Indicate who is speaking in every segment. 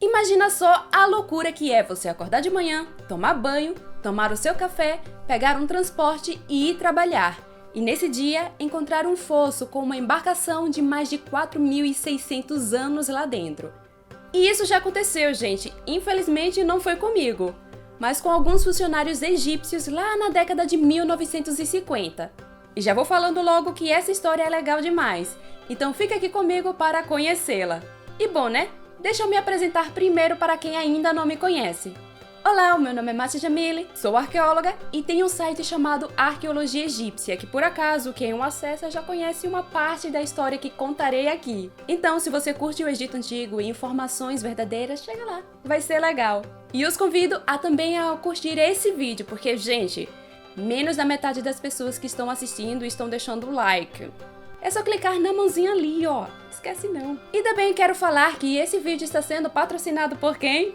Speaker 1: Imagina só a loucura que é você acordar de manhã, tomar banho, tomar o seu café, pegar um transporte e ir trabalhar. E nesse dia, encontrar um fosso com uma embarcação de mais de 4.600 anos lá dentro. E isso já aconteceu, gente. Infelizmente não foi comigo, mas com alguns funcionários egípcios lá na década de 1950. E já vou falando logo que essa história é legal demais, então fica aqui comigo para conhecê-la. E bom, né? Deixa eu me apresentar primeiro para quem ainda não me conhece. Olá, o meu nome é Márcia Jamile, sou arqueóloga e tenho um site chamado Arqueologia Egípcia, que por acaso quem o acessa já conhece uma parte da história que contarei aqui. Então, se você curte o Egito Antigo e informações verdadeiras, chega lá, vai ser legal. E os convido a também a curtir esse vídeo, porque, gente, menos da metade das pessoas que estão assistindo estão deixando o like. É só clicar na mãozinha ali, ó. Esquece não. E também quero falar que esse vídeo está sendo patrocinado por quem?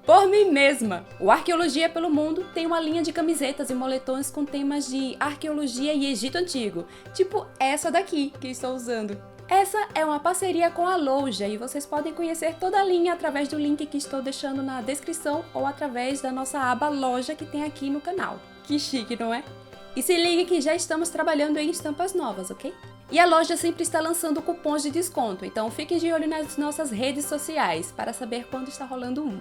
Speaker 1: Por mim mesma! O Arqueologia pelo Mundo tem uma linha de camisetas e moletões com temas de arqueologia e Egito Antigo, tipo essa daqui que estou usando. Essa é uma parceria com a Loja e vocês podem conhecer toda a linha através do link que estou deixando na descrição ou através da nossa aba Loja que tem aqui no canal. Que chique, não é? E se ligue que já estamos trabalhando em estampas novas, ok? E a loja sempre está lançando cupons de desconto, então fiquem de olho nas nossas redes sociais para saber quando está rolando um.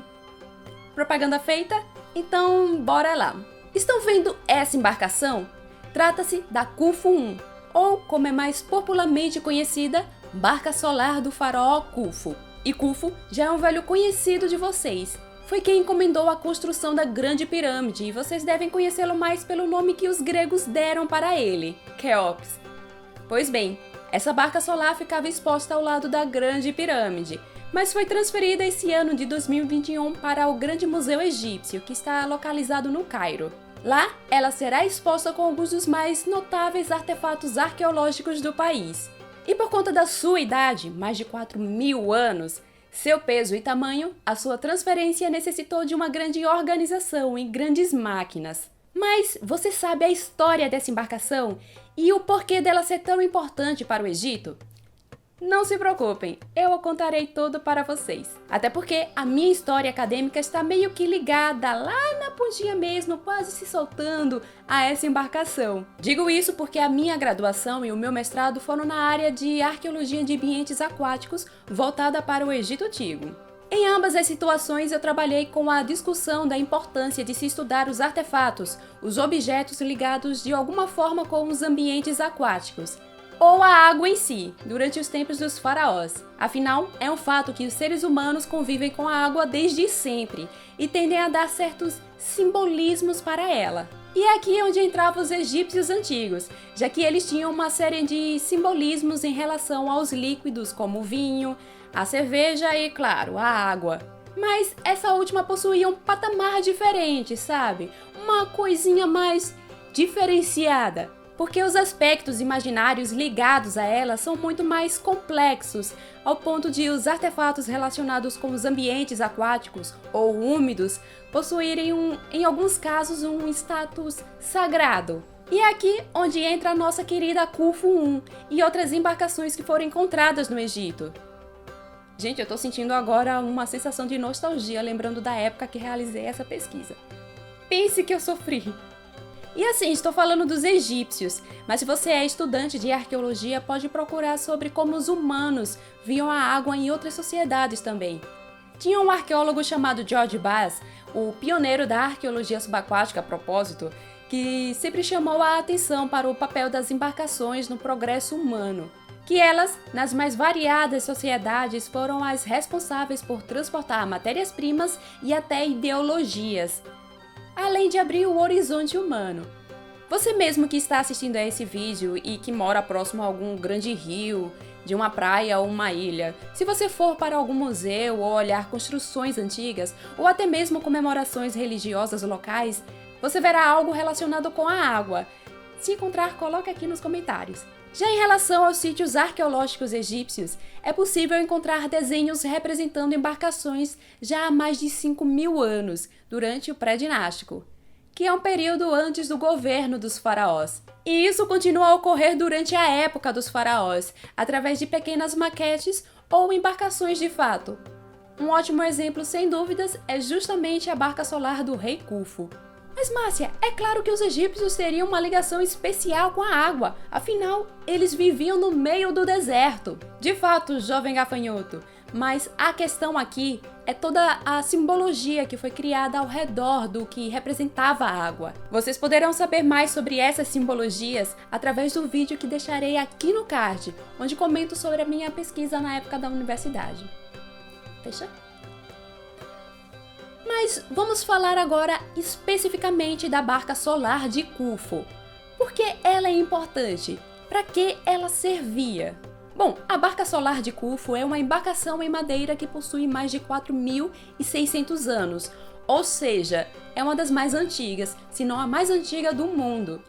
Speaker 1: Propaganda feita? Então, bora lá! Estão vendo essa embarcação? Trata-se da Khufu I, ou como é mais popularmente conhecida, Barca Solar do Faraó Khufu. E Khufu já é um velho conhecido de vocês. Foi quem encomendou a construção da Grande Pirâmide e vocês devem conhecê-lo mais pelo nome que os gregos deram para ele, Quéops. Pois bem, essa barca solar ficava exposta ao lado da Grande Pirâmide, mas foi transferida esse ano de 2021 para o Grande Museu Egípcio, que está localizado no Cairo. Lá, ela será exposta com alguns dos mais notáveis artefatos arqueológicos do país. E por conta da sua idade, mais de 4.000 anos, seu peso e tamanho, a sua transferência necessitou de uma grande organização e grandes máquinas. Mas você sabe a história dessa embarcação e o porquê dela ser tão importante para o Egito? Não se preocupem, eu o contarei tudo para vocês. Até porque a minha história acadêmica está meio que ligada lá na pontinha mesmo, quase se soltando a essa embarcação. Digo isso porque a minha graduação e o meu mestrado foram na área de arqueologia de ambientes aquáticos voltada para o Egito Antigo. Em ambas as situações eu trabalhei com a discussão da importância de se estudar os artefatos, os objetos ligados de alguma forma com os ambientes aquáticos, ou a água em si, durante os tempos dos faraós. Afinal, é um fato que os seres humanos convivem com a água desde sempre e tendem a dar certos simbolismos para ela. E é aqui onde entravam os egípcios antigos, já que eles tinham uma série de simbolismos em relação aos líquidos como o vinho, a cerveja e, claro, a água. Mas essa última possuía um patamar diferente, sabe? Uma coisinha mais diferenciada. Porque os aspectos imaginários ligados a ela são muito mais complexos, ao ponto de os artefatos relacionados com os ambientes aquáticos ou úmidos possuírem, em alguns casos, um status sagrado. E é aqui onde entra a nossa querida Khufu I e outras embarcações que foram encontradas no Egito. Gente, eu tô sentindo agora uma sensação de nostalgia lembrando da época que realizei essa pesquisa. Pense que eu sofri! E assim, estou falando dos egípcios, mas se você é estudante de arqueologia, pode procurar sobre como os humanos viam a água em outras sociedades também. Tinha um arqueólogo chamado George Bass, o pioneiro da arqueologia subaquática a propósito, que sempre chamou a atenção para o papel das embarcações no progresso humano, que elas, nas mais variadas sociedades, foram as responsáveis por transportar matérias-primas e até ideologias, além de abrir o horizonte humano. Você mesmo que está assistindo a esse vídeo e que mora próximo a algum grande rio, de uma praia ou uma ilha, se você for para algum museu ou olhar construções antigas, ou até mesmo comemorações religiosas locais, você verá algo relacionado com a água. Se encontrar, coloque aqui nos comentários. Já em relação aos sítios arqueológicos egípcios, é possível encontrar desenhos representando embarcações já há mais de 5.000 anos, durante o pré-dinástico, que é um período antes do governo dos faraós. E isso continua a ocorrer durante a época dos faraós, através de pequenas maquetes ou embarcações de fato. Um ótimo exemplo, sem dúvidas, é justamente a barca solar do rei Khufu. Mas Márcia, é claro que os egípcios teriam uma ligação especial com a água, afinal, eles viviam no meio do deserto. De fato, jovem gafanhoto, mas a questão aqui é toda a simbologia que foi criada ao redor do que representava a água. Vocês poderão saber mais sobre essas simbologias através do vídeo que deixarei aqui no card, onde comento sobre a minha pesquisa na época da universidade. Fecha? Mas vamos falar agora especificamente da barca solar de Khufu. Por que ela é importante? Para que ela servia? Bom, a barca solar de Khufu é uma embarcação em madeira que possui mais de 4.600 anos, ou seja, é uma das mais antigas, se não a mais antiga do mundo.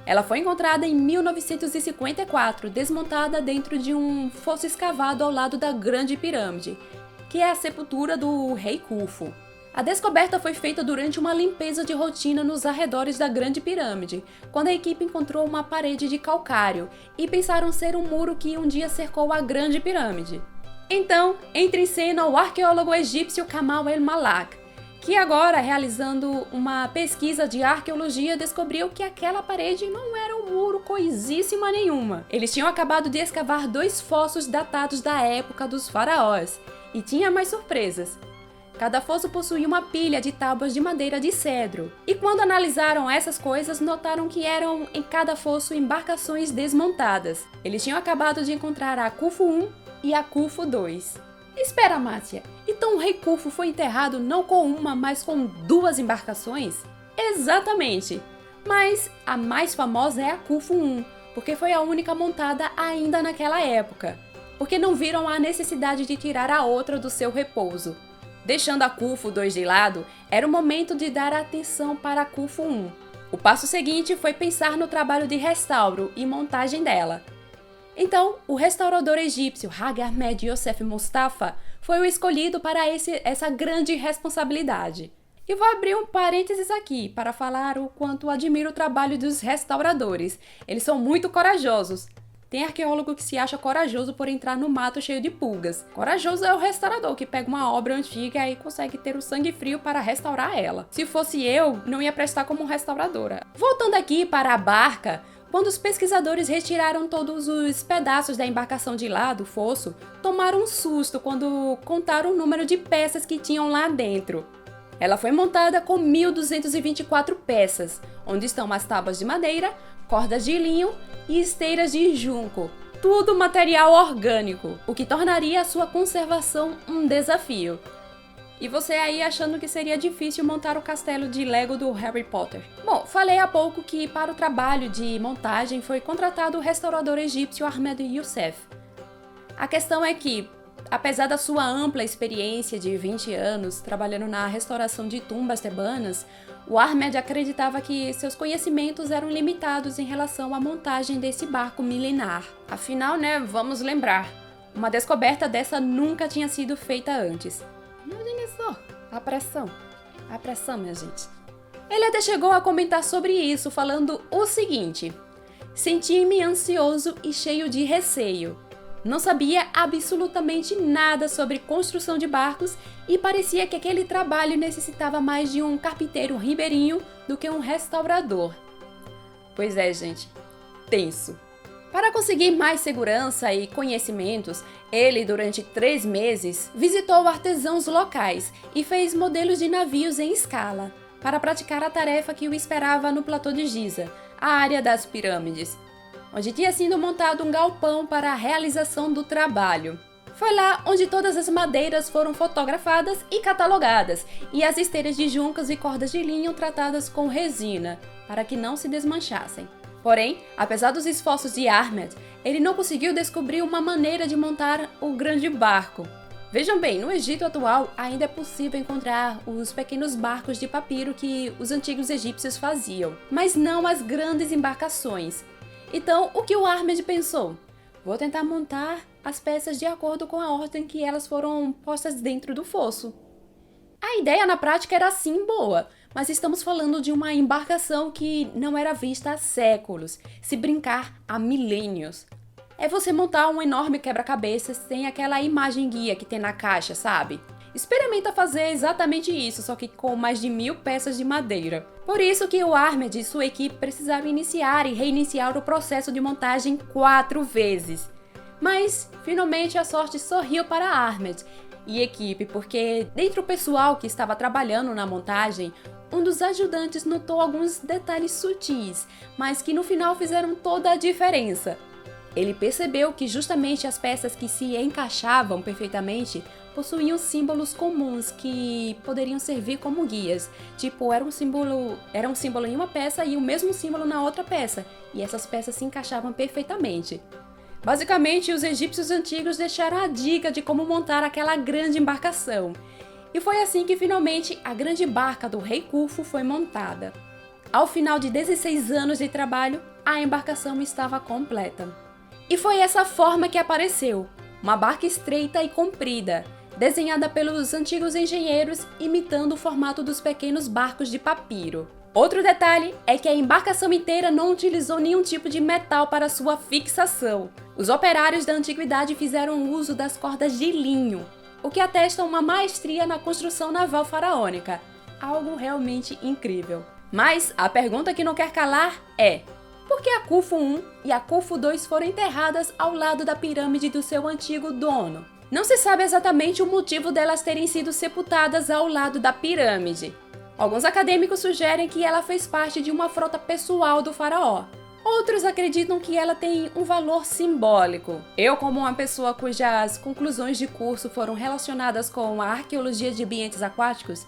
Speaker 1: Ela foi encontrada em 1954, desmontada dentro de um fosso escavado ao lado da Grande Pirâmide, que é a sepultura do rei Khufu. A descoberta foi feita durante uma limpeza de rotina nos arredores da Grande Pirâmide, quando a equipe encontrou uma parede de calcário e pensaram ser um muro que um dia cercou a Grande Pirâmide. Então, entra em cena o arqueólogo egípcio Kamal El-Malak, que agora, realizando uma pesquisa de arqueologia, descobriu que aquela parede não era um muro coisíssima nenhuma. Eles tinham acabado de escavar 2 fossos datados da época dos faraós, e tinha mais surpresas. Cada fosso possuía uma pilha de tábuas de madeira de cedro. E quando analisaram essas coisas, notaram que eram em cada fosso embarcações desmontadas. Eles tinham acabado de encontrar a Khufu I e a Khufu II. Espera, Márcia, então o rei Khufu foi enterrado não com uma, mas com 2 embarcações? Exatamente! Mas a mais famosa é a Khufu I, porque foi a única montada ainda naquela época. Porque não viram a necessidade de tirar a outra do seu repouso. Deixando a Khufu II de lado, era o momento de dar atenção para a Khufu I. O passo seguinte foi pensar no trabalho de restauro e montagem dela. Então, o restaurador egípcio Hagi Ahmed Youssef Mustafa foi o escolhido para essa grande responsabilidade. E vou abrir um parênteses aqui para falar o quanto admiro o trabalho dos restauradores. Eles são muito corajosos. Tem arqueólogo que se acha corajoso por entrar no mato cheio de pulgas. Corajoso é o restaurador que pega uma obra antiga e consegue ter o sangue frio para restaurar ela. Se fosse eu, não ia prestar como restauradora. Voltando aqui para a barca, quando os pesquisadores retiraram todos os pedaços da embarcação de lá do fosso, tomaram um susto quando contaram o número de peças que tinham lá dentro. Ela foi montada com 1.224 peças, onde estão as tábuas de madeira, cordas de linho e esteiras de junco, tudo material orgânico, o que tornaria a sua conservação um desafio. E você aí achando que seria difícil montar o castelo de Lego do Harry Potter. Bom, falei há pouco que para o trabalho de montagem foi contratado o restaurador egípcio Ahmed Youssef. A questão é que, apesar da sua ampla experiência de 20 anos trabalhando na restauração de tumbas tebanas, o Ahmed acreditava que seus conhecimentos eram limitados em relação à montagem desse barco milenar. Afinal, vamos lembrar, uma descoberta dessa nunca tinha sido feita antes. Imagine só, a pressão, minha gente. Ele até chegou a comentar sobre isso, falando o seguinte: senti-me ansioso e cheio de receio. Não sabia absolutamente nada sobre construção de barcos e parecia que aquele trabalho necessitava mais de um carpinteiro ribeirinho do que um restaurador. Pois é, gente, tenso. Para conseguir mais segurança e conhecimentos, ele, durante 3 meses, visitou artesãos locais e fez modelos de navios em escala, para praticar a tarefa que o esperava no platô de Giza, a área das pirâmides, onde tinha sido montado um galpão para a realização do trabalho. Foi lá onde todas as madeiras foram fotografadas e catalogadas, e as esteiras de juncas e cordas de linho tratadas com resina, para que não se desmanchassem. Porém, apesar dos esforços de Ahmed, ele não conseguiu descobrir uma maneira de montar o grande barco. Vejam bem, no Egito atual ainda é possível encontrar os pequenos barcos de papiro que os antigos egípcios faziam, mas não as grandes embarcações. Então, o que o Ahmed pensou? Vou tentar montar as peças de acordo com a ordem que elas foram postas dentro do fosso. A ideia na prática era sim boa, mas estamos falando de uma embarcação que não era vista há séculos, se brincar há milênios. É você montar um enorme quebra-cabeças sem aquela imagem guia que tem na caixa, sabe? Experimenta fazer exatamente isso, só que com mais de 1000 peças de madeira. Por isso que o Armed e sua equipe precisaram iniciar e reiniciar o processo de montagem 4 vezes. Mas, finalmente, a sorte sorriu para Armed e equipe, porque dentre o pessoal que estava trabalhando na montagem, um dos ajudantes notou alguns detalhes sutis, mas que no final fizeram toda a diferença. Ele percebeu que justamente as peças que se encaixavam perfeitamente possuíam símbolos comuns que poderiam servir como guias. Tipo, era um símbolo em uma peça e o mesmo símbolo na outra peça, e essas peças se encaixavam perfeitamente. Basicamente, os egípcios antigos deixaram a dica de como montar aquela grande embarcação. E foi assim que finalmente a grande barca do rei Khufu foi montada. Ao final de 16 anos de trabalho, a embarcação estava completa. E foi essa forma que apareceu, uma barca estreita e comprida, desenhada pelos antigos engenheiros imitando o formato dos pequenos barcos de papiro. Outro detalhe é que a embarcação inteira não utilizou nenhum tipo de metal para sua fixação. Os operários da antiguidade fizeram uso das cordas de linho, o que atesta uma maestria na construção naval faraônica. Algo realmente incrível. Mas a pergunta que não quer calar é: por que a Khufu I e a Khufu II foram enterradas ao lado da pirâmide do seu antigo dono? Não se sabe exatamente o motivo delas terem sido sepultadas ao lado da pirâmide. Alguns acadêmicos sugerem que ela fez parte de uma frota pessoal do faraó. Outros acreditam que ela tem um valor simbólico. Eu, como uma pessoa cujas conclusões de curso foram relacionadas com a arqueologia de ambientes aquáticos,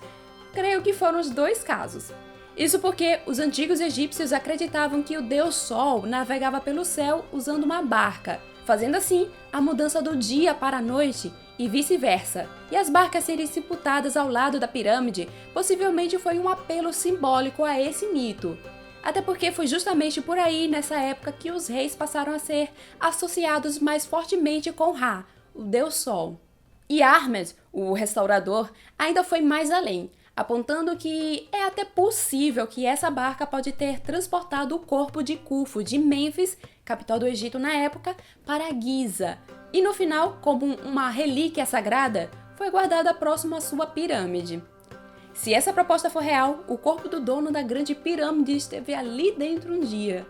Speaker 1: creio que foram os dois casos. Isso porque os antigos egípcios acreditavam que o deus Sol navegava pelo céu usando uma barca, fazendo assim a mudança do dia para a noite e vice-versa. E as barcas serem sepultadas ao lado da pirâmide possivelmente foi um apelo simbólico a esse mito. Até porque foi justamente por aí, nessa época, que os reis passaram a ser associados mais fortemente com Ra, o deus Sol. E Ahmed, o restaurador, ainda foi mais além, apontando que é até possível que essa barca pode ter transportado o corpo de Khufu de Mênfis, capital do Egito na época, para Giza, e no final, como uma relíquia sagrada, foi guardada próximo à sua pirâmide. Se essa proposta for real, o corpo do dono da grande pirâmide esteve ali dentro um dia.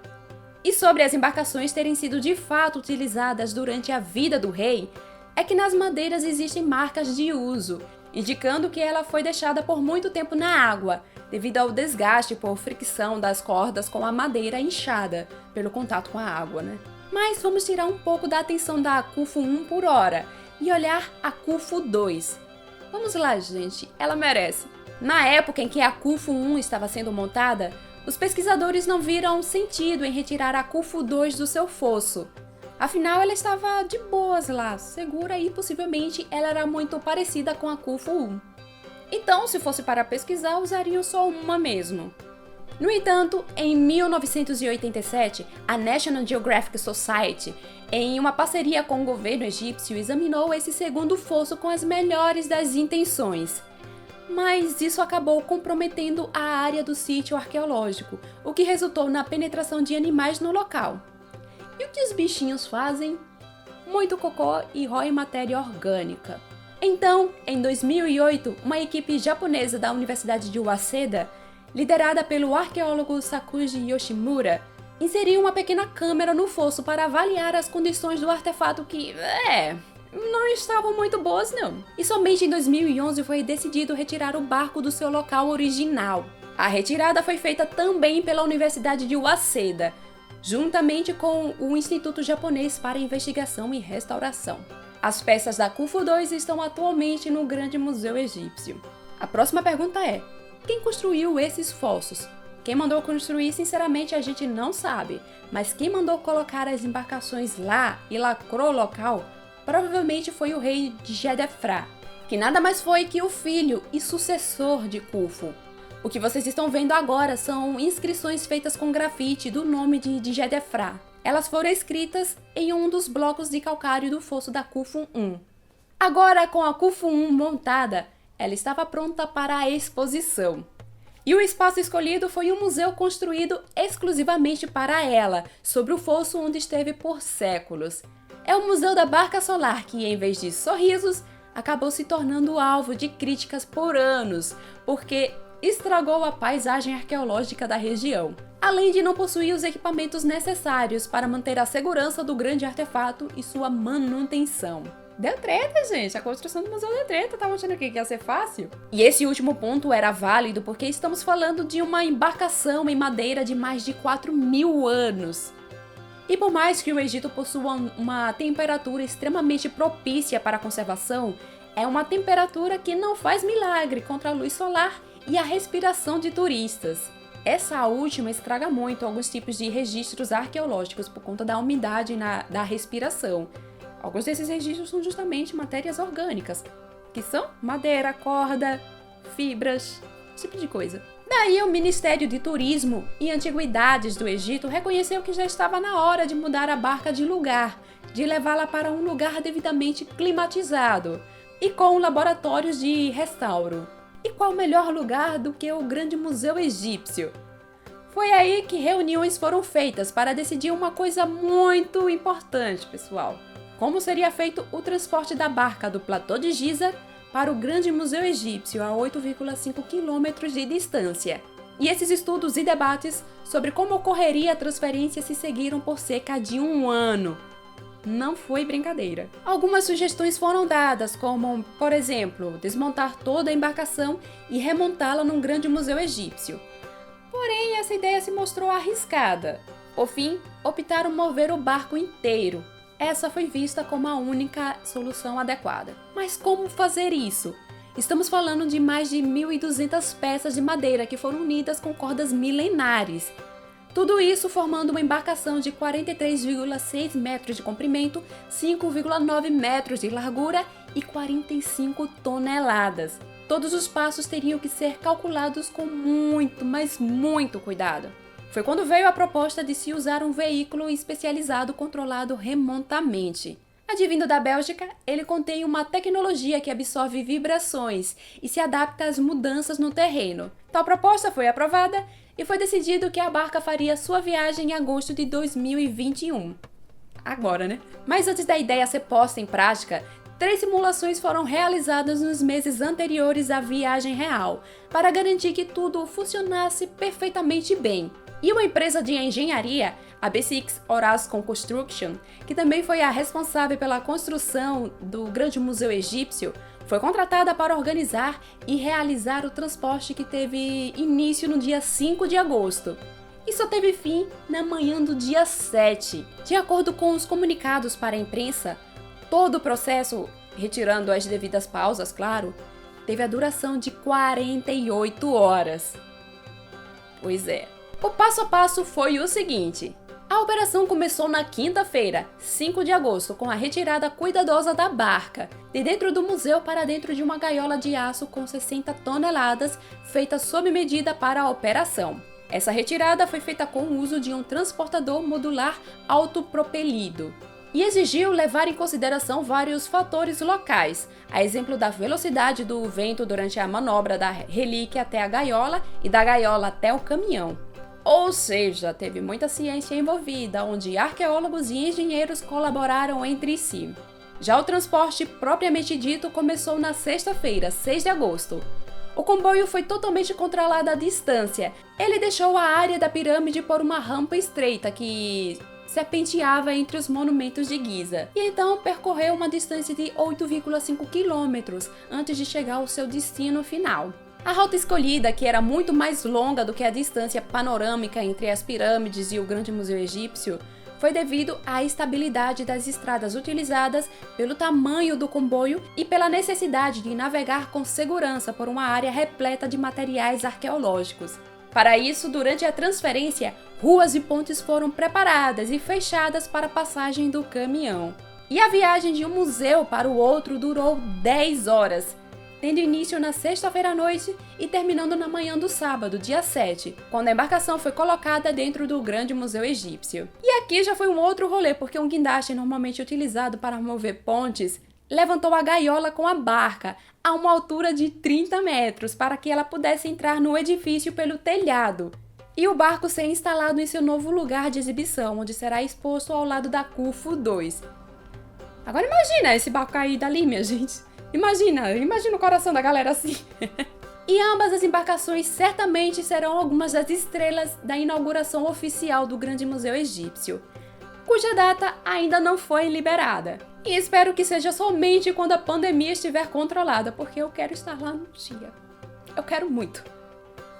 Speaker 1: E sobre as embarcações terem sido de fato utilizadas durante a vida do rei, é que nas madeiras existem marcas de uso, indicando que ela foi deixada por muito tempo na água, devido ao desgaste por fricção das cordas com a madeira inchada, pelo contato com a água, né? Mas vamos tirar um pouco da atenção da Khufu I por hora e olhar a Khufu II. Vamos lá, gente, ela merece. Na época em que a Khufu I estava sendo montada, os pesquisadores não viram sentido em retirar a Khufu II do seu fosso. Afinal, ela estava de boas lá, segura e possivelmente ela era muito parecida com a Khufu I. Então, se fosse para pesquisar, usariam só uma mesmo. No entanto, em 1987, a National Geographic Society, em uma parceria com o governo egípcio, examinou esse segundo fosso com as melhores das intenções. Mas isso acabou comprometendo a área do sítio arqueológico, o que resultou na penetração de animais no local. E o que os bichinhos fazem? Muito cocô e roem matéria orgânica. Então, em 2008, uma equipe japonesa da Universidade de Waseda, liderada pelo arqueólogo Sakuji Yoshimura, inseriu uma pequena câmera no fosso para avaliar as condições do artefato que, não estavam muito boas não. E somente em 2011 foi decidido retirar o barco do seu local original. A retirada foi feita também pela Universidade de Waseda, juntamente com o Instituto Japonês para Investigação e Restauração. As peças da Khufu II estão atualmente no Grande Museu Egípcio. A próxima pergunta é: quem construiu esses fossos? Quem mandou construir, sinceramente, a gente não sabe, mas quem mandou colocar as embarcações lá e lacrou o local provavelmente foi o rei de Gedefra, que nada mais foi que o filho e sucessor de Khufu. O que vocês estão vendo agora são inscrições feitas com grafite do nome de Gedefra. Elas foram escritas em um dos blocos de calcário do fosso da Khufu I. Agora, com a Khufu I montada, ela estava pronta para a exposição. E o espaço escolhido foi um museu construído exclusivamente para ela, sobre o fosso onde esteve por séculos. É o Museu da Barca Solar que, em vez de sorrisos, acabou se tornando alvo de críticas por anos, porque estragou a paisagem arqueológica da região, além de não possuir os equipamentos necessários para manter a segurança do grande artefato e sua manutenção. Deu treta, gente. A construção do museu deu treta. Tava achando que ia ser fácil? E esse último ponto era válido porque estamos falando de uma embarcação em madeira de mais de 4.000 anos. E por mais que o Egito possua uma temperatura extremamente propícia para a conservação, é uma temperatura que não faz milagre contra a luz solar e a respiração de turistas. Essa última estraga muito alguns tipos de registros arqueológicos por conta da umidade da respiração. Alguns desses registros são justamente matérias orgânicas, que são madeira, corda, fibras, esse tipo de coisa. Daí o Ministério de Turismo e Antiguidades do Egito reconheceu que já estava na hora de mudar a barca de lugar, de levá-la para um lugar devidamente climatizado e com laboratórios de restauro. E qual melhor lugar do que o Grande Museu Egípcio? Foi aí que reuniões foram feitas para decidir uma coisa muito importante, pessoal. Como seria feito o transporte da barca do platô de Giza para o Grande Museu Egípcio a 8,5 quilômetros de distância. E esses estudos e debates sobre como ocorreria a transferência se seguiram por cerca de 1 ano. Não foi brincadeira. Algumas sugestões foram dadas, como, por exemplo, desmontar toda a embarcação e remontá-la num Grande Museu Egípcio. Porém, essa ideia se mostrou arriscada. Por fim, optaram mover o barco inteiro. Essa foi vista como a única solução adequada. Mas como fazer isso? Estamos falando de mais de 1.200 peças de madeira que foram unidas com cordas milenares. Tudo isso formando uma embarcação de 43,6 metros de comprimento, 5,9 metros de largura e 45 toneladas. Todos os passos teriam que ser calculados com muito, mas muito cuidado. Foi quando veio a proposta de se usar um veículo especializado controlado remotamente. Advindo da Bélgica, ele contém uma tecnologia que absorve vibrações e se adapta às mudanças no terreno. Tal proposta foi aprovada e foi decidido que a barca faria sua viagem em agosto de 2021. Agora, né? Mas antes da ideia ser posta em prática, 3 simulações foram realizadas nos meses anteriores à viagem real, para garantir que tudo funcionasse perfeitamente bem. E uma empresa de engenharia, a B6 Orascom Construction, que também foi a responsável pela construção do Grande Museu Egípcio, foi contratada para organizar e realizar o transporte que teve início no dia 5 de agosto. E só teve fim na manhã do dia 7. De acordo com os comunicados para a imprensa, todo o processo, retirando as devidas pausas, claro, teve a duração de 48 horas. Pois é. O passo a passo foi o seguinte: a operação começou na quinta-feira, 5 de agosto, com a retirada cuidadosa da barca, de dentro do museu para dentro de uma gaiola de aço com 60 toneladas, feita sob medida para a operação. Essa retirada foi feita com o uso de um transportador modular autopropelido e exigiu levar em consideração vários fatores locais, a exemplo da velocidade do vento durante a manobra da relíquia até a gaiola e da gaiola até o caminhão. Ou seja, teve muita ciência envolvida, onde arqueólogos e engenheiros colaboraram entre si. Já o transporte propriamente dito começou na sexta-feira, 6 de agosto. O comboio foi totalmente controlado à distância. Ele deixou a área da pirâmide por uma rampa estreita que serpenteava entre os monumentos de Giza, e então percorreu uma distância de 8,5 quilômetros antes de chegar ao seu destino final. A rota escolhida, que era muito mais longa do que a distância panorâmica entre as pirâmides e o Grande Museu Egípcio, foi devido à estabilidade das estradas utilizadas, pelo tamanho do comboio e pela necessidade de navegar com segurança por uma área repleta de materiais arqueológicos. Para isso, durante a transferência, ruas e pontes foram preparadas e fechadas para a passagem do caminhão. E a viagem de um museu para o outro durou 10 horas, tendo início na sexta-feira à noite e terminando na manhã do sábado, dia 7, quando a embarcação foi colocada dentro do Grande Museu Egípcio. E aqui já foi um outro rolê, porque um guindaste normalmente utilizado para mover pontes levantou a gaiola com a barca a uma altura de 30 metros para que ela pudesse entrar no edifício pelo telhado e o barco ser instalado em seu novo lugar de exibição, onde será exposto ao lado da Khufu 2. Agora imagina esse barco cair dali, minha gente. Imagina o coração da galera assim. E ambas as embarcações certamente serão algumas das estrelas da inauguração oficial do Grande Museu Egípcio, cuja data ainda não foi liberada. E espero que seja somente quando a pandemia estiver controlada, porque eu quero estar lá no dia. Eu quero muito.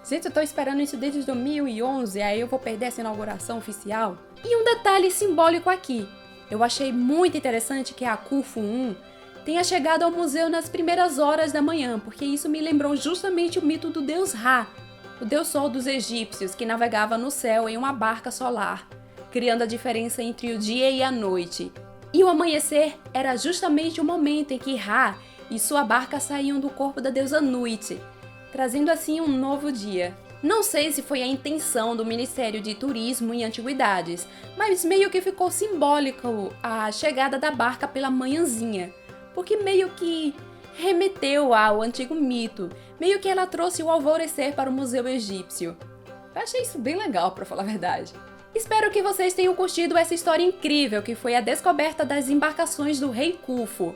Speaker 1: Gente, eu tô esperando isso desde 2011, aí eu vou perder essa inauguração oficial. E um detalhe simbólico aqui. Eu achei muito interessante que a Khufu 1 tenha chegado ao museu nas primeiras horas da manhã, porque isso me lembrou justamente o mito do deus Ra, o deus sol dos egípcios, que navegava no céu em uma barca solar, criando a diferença entre o dia e a noite. E o amanhecer era justamente o momento em que Ra e sua barca saíam do corpo da deusa Nut, trazendo assim um novo dia. Não sei se foi a intenção do Ministério de Turismo e Antiguidades, mas meio que ficou simbólico a chegada da barca pela manhãzinha, porque meio que remeteu ao antigo mito, meio que ela trouxe o alvorecer para o Museu Egípcio. Eu achei isso bem legal, para falar a verdade. Espero que vocês tenham curtido essa história incrível que foi a descoberta das embarcações do rei Khufu.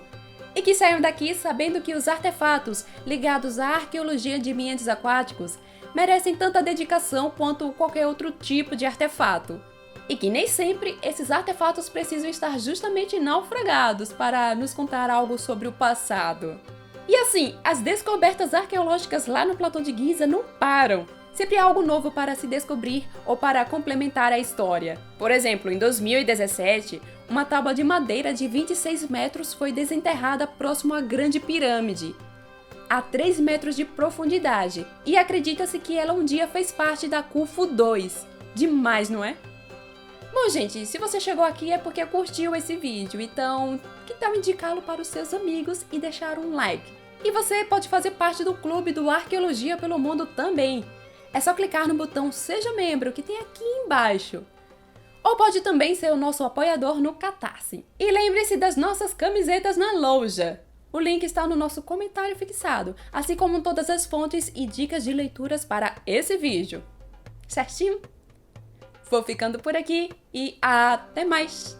Speaker 1: E que saiam daqui sabendo que os artefatos ligados à arqueologia de ambientes aquáticos merecem tanta dedicação quanto qualquer outro tipo de artefato. E que nem sempre esses artefatos precisam estar justamente naufragados para nos contar algo sobre o passado. E assim, as descobertas arqueológicas lá no Platô de Giza não param. Sempre há algo novo para se descobrir ou para complementar a história. Por exemplo, em 2017, uma tábua de madeira de 26 metros foi desenterrada próximo à Grande Pirâmide, a 3 metros de profundidade, e acredita-se que ela um dia fez parte da Khufu 2. Demais, não é? Bom, gente, se você chegou aqui é porque curtiu esse vídeo, então que tal indicá-lo para os seus amigos e deixar um like? E você pode fazer parte do clube do Arqueologia pelo Mundo também. É só clicar no botão Seja Membro que tem aqui embaixo. Ou pode também ser o nosso apoiador no Catarse. E lembre-se das nossas camisetas na loja. O link está no nosso comentário fixado, assim como todas as fontes e dicas de leituras para esse vídeo. Certinho? Vou ficando por aqui e até mais!